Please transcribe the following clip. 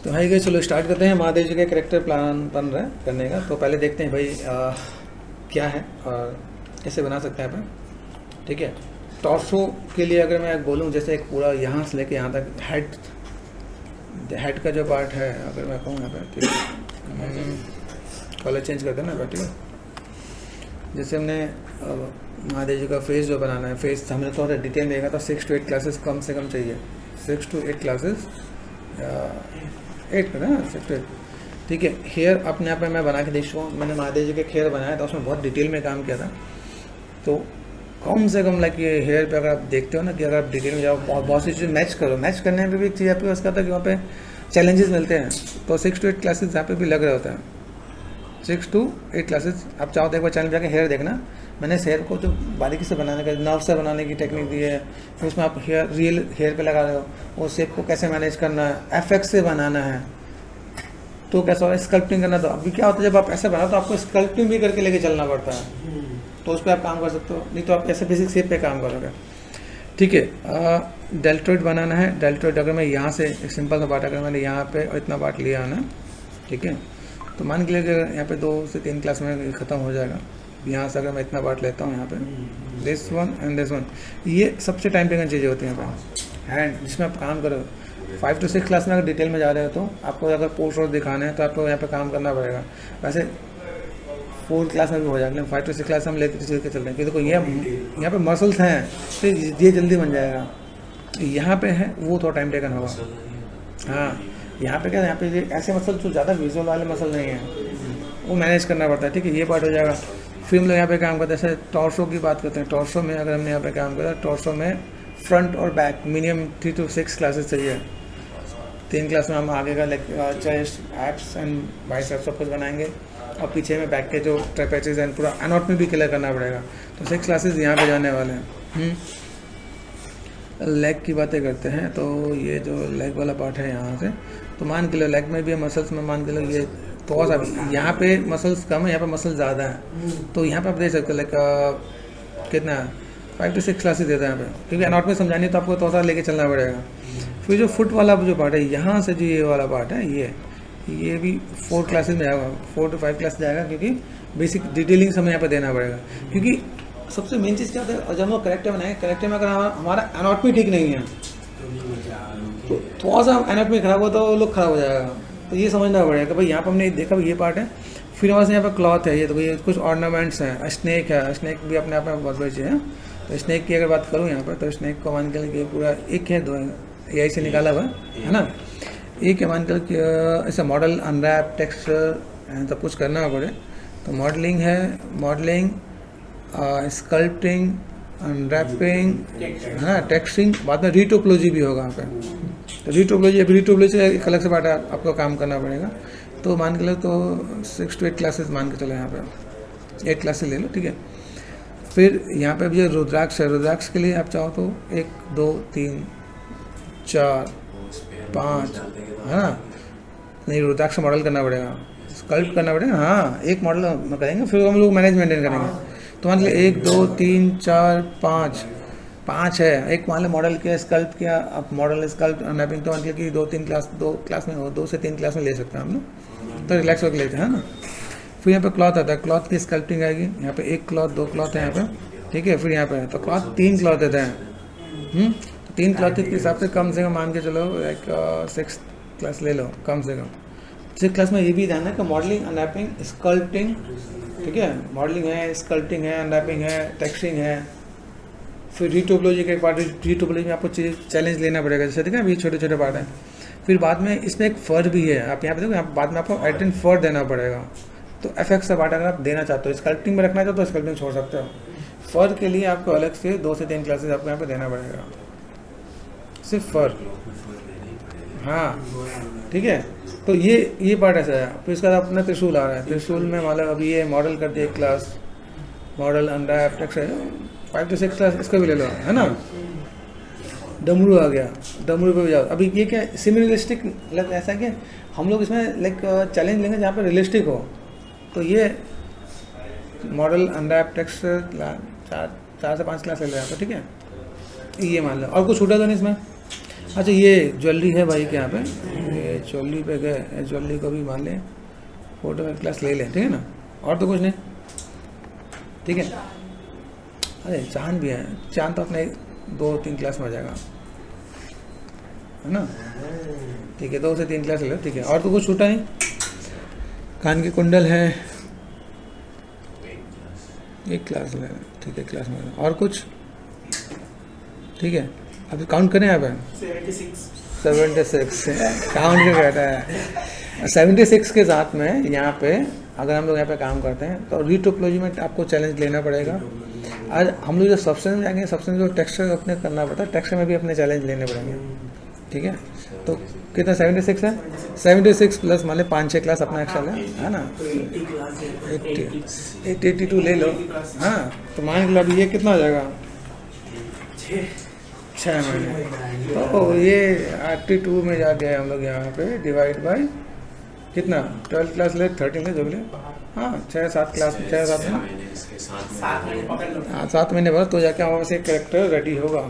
तो भाई गए चलो स्टार्ट करते हैं। महादेव जी का कैरेक्टर प्लान बन रहा है करने का। तो पहले देखते हैं भाई क्या है और कैसे बना सकते हैं अपन। ठीक है, टॉर्सो के लिए अगर मैं बोलूँ जैसे एक पूरा यहाँ से लेके यहाँ तक हेड का जो पार्ट है, अगर मैं कहूँ यहाँ पर, ठीक है, कलर चेंज करते हैं ना, ठीक है। जैसे हमने महादेव जी का फेस जो बनाना है, फेस हमने थोड़ा डिटेल में देखा था। 6 to 8 क्लासेस कम से कम चाहिए, 6 to 8 क्लासेस, 8 का ना, 6 to 8, ठीक है। हेयर अपने आप में मैं बना के देख चुका हूँ। मैंने महादेव जी के हेयर बनाया था, उसमें बहुत डिटेल में काम किया था। तो कम से कम लाइक ये हेयर पे अगर आप देखते हो ना कि अगर आप डिटेल में जाओ, बहुत सी चीज़ मैच करो, मैच करने में भी एक चीज़ आपके उसका था कि वहाँ पे चैलेंजेस मिलते हैं। तो 6 to 8 क्लासेस यहाँ पे भी लग रहे होते हैं। 6 to 8 क्लासेस आप चाहो तो एक बार चैनल जाकर हेयर देखना। मैंने इस हेयर को जो बारीकी से बनाने का, नर्व से बनाने की टेक्निक दी है। फिर उसमें आप हेयर रियल हेयर पे लगा रहे हो, वो शेप को कैसे मैनेज करना है, एफेक्ट से बनाना है, तो कैसा हो, स्कल्पटिंग करना। तो अभी क्या होता है, जब आप ऐसे बनाओ तो आपको स्कल्पटिंग भी करके लेके चलना पड़ता है। तो उस पर आप काम कर सकते हो, नहीं तो आप ऐसे बेसिक शेप पे काम करोगे। ठीक है, डेल्टोइड बनाना है। डेल्टोइड अगर मैं यहाँ से एक सिंपल सा पार्ट, अगर मैंने यहाँ पे और इतना पार्ट लिया है ना, ठीक है, तो मान के लिए कि यहाँ पे 2 से 3 क्लास में ख़त्म हो जाएगा। यहाँ से अगर मैं इतना पार्ट लेता हूँ यहाँ पे, this one and this one, ये सबसे टाइम टेकन चीज़ें होती हैं यहाँ पे। हैंड जिसमें आप काम करो, 5 to 6 क्लास में अगर डिटेल में जा रहे हो तो आपको अगर पोस्ट और दिखाने हैं तो आपको यहाँ पे काम करना पड़ेगा। वैसे 4 क्लास में भी हो जाएगा, लेकिन 5 to 6 क्लास हम लेते चल के चल रहे हैं। देखो ये यहाँ पे मसल्स हैं तो ये जल्दी बन जाएगा। यहाँ पे है वो थोड़ा टाइम टेकन होगा। हाँ, यहाँ पे क्या है, यहाँ पे ये ऐसे मसल जो ज़्यादा विजुअल वाले मसल नहीं है, वो मैनेज करना पड़ता है। ठीक है, ये पार्ट हो जाएगा। फिर हम लोग यहाँ पे काम करते हैं, जैसे टॉर्सो की बात करते हैं। टॉर्सो में अगर हमने यहाँ पे काम करा, टॉर्सो में फ्रंट और बैक मिनिमम 3 to 6 क्लासेस चाहिए। 3 क्लास में हम आगे का चेस्ट, एब्स एंड बाइसेप्स सब कुछ बनाएंगे, और पीछे में बैक के जो ट्रेपेजिस एंड पूरा एनाटॉमी भी क्लियर करना पड़ेगा। तो 6 क्लासेस यहाँ पे जाने वाले हैं। लेग की बातें करते हैं, तो ये जो लेग वाला पार्ट है यहाँ से, तो मान के लो लेग में भी मसल्स में मान के लो ये थोड़ा सा यहाँ पे मसल्स कम है, यहाँ पे मसल ज़्यादा है। तो यहाँ पे आप देख सकते हो लाइक कितना 5 to 6 क्लासेस देता है यहाँ पे, क्योंकि एनाटॉमी समझानी है तो आपको थोड़ा सा लेके चलना पड़ेगा। फिर जो फुट वाला जो पार्ट है, यहाँ से जो ये वाला पार्ट है, ये भी 4 क्लासेस में जाएगा, 4 to 5 क्लास जाएगा, क्योंकि बेसिक डिटेलिंग हमें यहाँ पे देना पड़ेगा। क्योंकि सबसे मेन चीज़ क्या होता है, जब हम लोग करेक्टर बनाएंगे, करेक्टर में अगर हमारा एनाटॉमी ठीक नहीं है तो थोड़ा सा एनाटॉमी खराब हो तो लोग खराब हो जाएगा। तो ये समझना पड़ेगा कि भाई यहाँ पर हमने देखा ये पार्ट है। फिर हमारे यहाँ पर क्लॉथ है, ये तो ये कुछ ऑर्नामेंट्स हैं। स्नैक है, स्नैक भी अपने आप में बहुत बड़ी चीज़ है। तो स्नैक की अगर बात करूँ यहाँ पर, तो स्नैक को मान के लिए पूरा एक है, 2 यही से निकाला हुआ है ना, एक है मान कर ऐसा मॉडल, अनरैप, टेक्सचर सब कुछ करना पड़े। तो मॉडलिंग है, मॉडलिंग, स्कल्पटिंग, अनरैपिंग है ना, टेक्सटिंग, बाद में रीटोपोलॉजी भी होगा यहाँ पे। तो रीटोपोलॉजी एक अलग से पार्ट आपको काम करना पड़ेगा। तो मान के लो तो 6 to 8 क्लासेस मान के चलो, यहाँ पे 8 क्लासेस ले लो, ठीक है। फिर यहाँ पे भी रुद्राक्ष है। रुद्राक्ष के लिए आप चाहो तो 1 2 3 4 5 है ना, नहीं रुद्राक्ष मॉडल करना पड़ेगा, स्कल्प करना पड़ेगा। हाँ, एक मॉडल करेंगे, फिर हम लोग मैनेज मेंटेन करेंगे। तो मान लो 1 2 3 4 5 है। एक मान लो मॉडल किया, स्कल्प किया, अब मॉडल स्कल्प अनरैपिंग, तो मान लो कि 2 क्लास में हो, 2 से 3 क्लास में ले सकते हैं हम लोग, तो रिलैक्स होकर लेते हैं ना। फिर यहाँ पे क्लॉथ आता है, क्लॉथ की स्कल्पटिंग आएगी। यहाँ पे 1 क्लॉथ 2 क्लॉथ है यहाँ पे, ठीक है। फिर यहाँ पे तो क्लॉथ 3 क्लॉथ देते हैं। तो 3 क्लॉथ के हिसाब से कम मान के चलो लाइक 6 क्लास ले लो कम से कम। 6 क्लास में ये भी ध्यान है कि मॉडलिंग, अनरैपिंग, स्कल्पटिंग, ठीक है, मॉडलिंग है, स्कल्पटिंग है, अनरैपिंग है, टेक्सटिंग है। फिर रीटोपोलॉजी का एक पार्ट, रीटोपोलॉजी में आपको चैलेंज लेना पड़ेगा, जैसे देखा अभी छोटे छोटे पार्ट हैं। फिर बाद में इसमें एक फर भी है, आप यहाँ पे देखो, यहाँ बाद में आपको एडिटिंग फर देना पड़ेगा। तो एफेक्ट्स का पार्ट अगर आप देना चाहते हो, स्कल्पटिंग में रखना चाहते हो तो स्कल्पटिंग छोड़ सकते हो। फर के लिए आपको अलग से 2 से 3 क्लासेस आपको यहाँ पे देना पड़ेगा, सिर्फ फर। हाँ, ठीक है। तो ये पार्ट ऐसा है। फिर इसके बाद अपना त्रिशूल आ रहा है। त्रिशूल में मतलब अभी ये मॉडल कर दिया 1 class, model, unwrap, texture, 5 to 6 class इसका भी ले लो, है ना। डमरू आ गया, डमरू पे भी जाओ। अभी ये क्या सेमी रियलिस्टिक, मतलब ऐसा है कि हम लोग इसमें लाइक चैलेंज लेंगे जहाँ पे रियलिस्टिक हो। तो ये मॉडल, अनरैप, टेक्सचर 4 से 5 क्लास ले लो यहाँ पर, ठीक है। ये मान लो, और कुछ छूटा तो नहीं इसमें। अच्छा, ये ज्वेलरी है भाई के यहाँ पे, H पे गए, H को भी मान लें फोटोग्राफी क्लास ले लें, ठीक है ना। और तो कुछ नहीं, ठीक है। अरे चांद भी है, चांद तो अपने 2-3 क्लास में आ जाएगा, है ना, ठीक है। 2 से 3 क्लास ले लो, ठीक है। और तो कुछ छूटा नहीं। कान की कुंडल है, 1 क्लास ले, ठीक है, क्लास में। और कुछ, ठीक है। अभी काउंट करें यहाँ पे 76 काउंट क्या कहता है 76 के साथ में। यहाँ पे अगर हम लोग यहाँ पे काम करते हैं तो रीटोपोलॉजी में आपको चैलेंज लेना पड़ेगा। आज हम लोग जो सब्सटेंस में जाएंगे, सब्सटेंस जो टेक्सचर अपने करना पड़ता है, टेक्सचर में भी अपने चैलेंज लेने पड़ेंगे, ठीक है। तो कितना 76 है, 76 प्लस मान ले 5-6 क्लास अपना एक्स्ट्रा है ना, 82 ले लो, हाँ। तो मान के अब ये कितना हो जाएगा, 6 महीने। तो ये 82 में जा गए हम लोग यहाँ पे, डिवाइड बाई कितना, 12 क्लास ले, 13 ले, जो भी ले, हाँ 6-7 क्लास, 6-7 महीने, हाँ 7 महीने बाद तो जाके हमारे पास एक कैरेक्टर रेडी होगा।